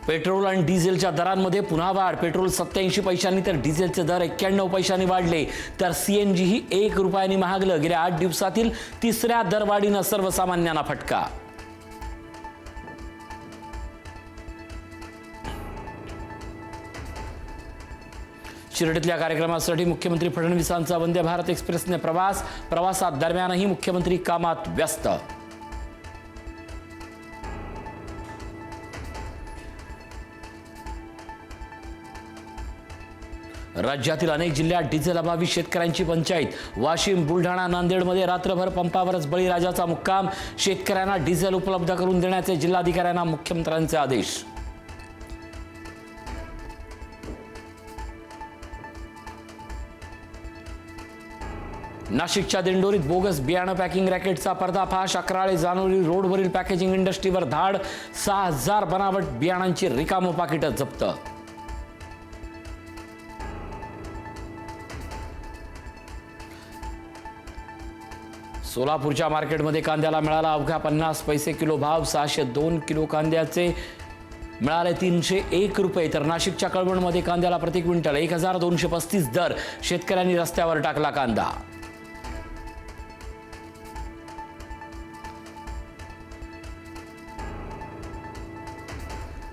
Petrol आणि डिझेलच्या दरांमध्ये पुन्हा वाढ. पेट्रोल 87 पैशांनी तर डिझेलचे दर 91 पैशांनी वाढले. तर सीएनजी ही 1 रुपयाने महागलं. गेल्या 8 दिवसातील तिसऱ्या दरवाढीनं सर्वसामान्यांना फटका. शिर्डीतल्या कार्यक्रमासाठी मुख्यमंत्री फडणवीसांचा वंदे भारत एक्सप्रेसने प्रवासात दरम्यानही मुख्यमंत्री कामात व्यस्त. राज्यातील अनेक जिल्ह्यात डिझेल अभावी शेतकऱ्यांची पंचायत. वाशिम, बुलढाणा, नांदेडमध्ये रात्रभर पंपावरच बळीराजाचा मुक्काम. शेतकऱ्यांना डिझेल उपलब्ध करून देण्याचे जिल्हाधिकाऱ्यांना मुख्यमंत्र्यांचे आदेश. नाशिकच्या दिंडोरीत बोगस बियाणं पॅकिंग रॅकेटचा पर्दाफाश. अक्राळे जानोरी रोडवरील पॅकेजिंग इंडस्ट्रीवर धाड. 6000 बनावट बियाणांची रिकामं पाकिटं जप्त. सोलापूरच्या मार्केटमध्ये कांद्याला मिळाला अवघा 50 पैसे किलो भाव. 602 किलो कांद्याचे मिळाले 301 रुपये. तर नाशिकच्या कळवणमध्ये कांद्याला प्रति क्विंटल 1235 दर. शेतकऱ्यांनी रस्त्यावर टाकला कांदा.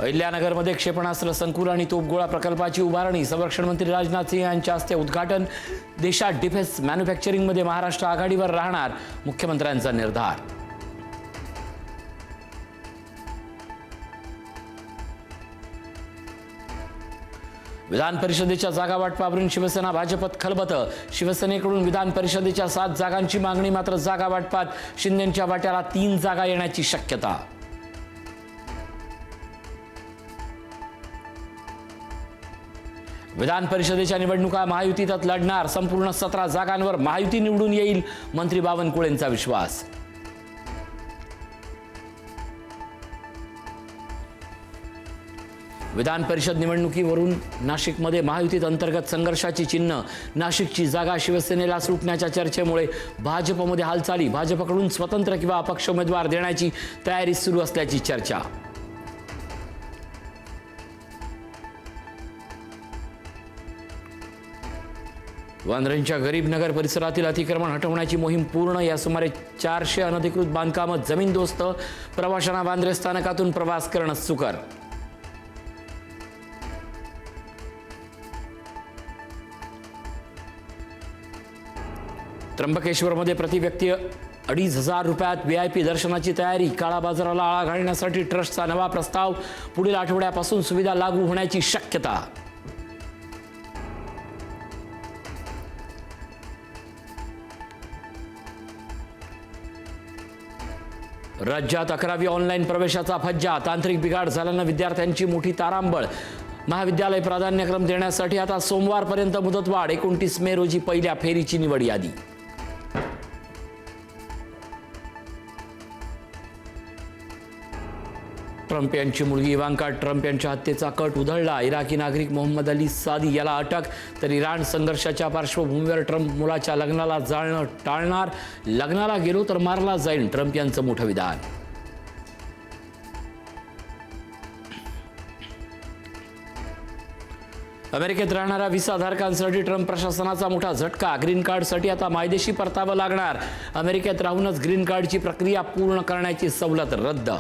अहिल्यानगरमध्ये क्षेपणास्त्र संकुल आणि तोफगोळा प्रकल्पाची उभारणी. संरक्षण मंत्री राजनाथ सिंह यांच्या हस्ते उद्घाटन. देशात डिफेन्स मॅन्युफॅक्चरिंगमध्ये महाराष्ट्र आघाडीवर राहणार, मुख्यमंत्र्यांचा निर्धार. विधान परिषदेच्या जागा वाटपावरून शिवसेना भाजपत खलबतं. शिवसेनेकडून विधान परिषदेच्या 7 जागांची मागणी. मात्र जागा वाटपात शिंदेंच्या वाट्याला 3 जागा येण्याची शक्यता. विधान परिषदेच्या निवडणुका महायुतीतच लढणार. संपूर्ण 17 जागांवर महायुती निवडून येईल, मंत्री बावनकुळेंचा विश्वास. विधान परिषद निवडणुकीवरून नाशिकमध्ये महायुतीत अंतर्गत संघर्षाची चिन्ह. नाशिकची जागा शिवसेनेला सुटण्याच्या चर्चेमुळे भाजपमध्ये हालचाली. भाजपकडून स्वतंत्र किंवा अपक्ष उमेदवार देण्याची तयारी सुरू असल्याची चर्चा. वांद्र्यांच्या गरीबनगर परिसरातील अतिक्रमण हटवण्याची मोहीम पूर्ण. या सुमारे 400 अनधिकृत बांधकामं जमीनदोस्त. प्रवाशांना वांद्रे स्थानकातून प्रवास करणं सुकर. त्र्यंबकेश्वरमध्ये प्रति व्यक्ती 2500 रुपयात VIP दर्शनाची तयारी. काळा बाजाराला आळा घालण्यासाठी ट्रस्टचा नवा प्रस्ताव. पुढील आठवड्यापासून सुविधा लागू होण्याची शक्यता. राज्यात 11वी ऑनलाईन प्रवेशाचा फज्जा. तांत्रिक बिघाड झाल्यानं विद्यार्थ्यांची मोठी तारांबळ. महाविद्यालय प्राधान्यक्रम देण्यासाठी आता सोमवारपर्यंत मुदतवाढ. 29 मे रोजी पहिल्या फेरीची निवड यादी. ट्रम्प यांची मुलगी इवांका ट्रम्प यांच्या हत्येचा कट उधळला. इराकी नागरिक मोहम्मद अली सादी याला अटक. तर इराण संघर्षाच्या पार्श्वभूमीवर ट्रम्प मुलाच्या लग्नाला जाणं टाळणार. लग्नाला गेलो तर मारला जाईल, ट्रम्प यांचं मोठं विधान. अमेरिकेत राहणाऱ्या व्हिसाधारकांसाठी ट्रम्प प्रशासनाचा मोठा झटका. ग्रीन कार्डसाठी आता मायदेशी परतावं लागणार. अमेरिकेत राहूनच ग्रीन कार्डची प्रक्रिया पूर्ण करण्याची सवलत रद्द.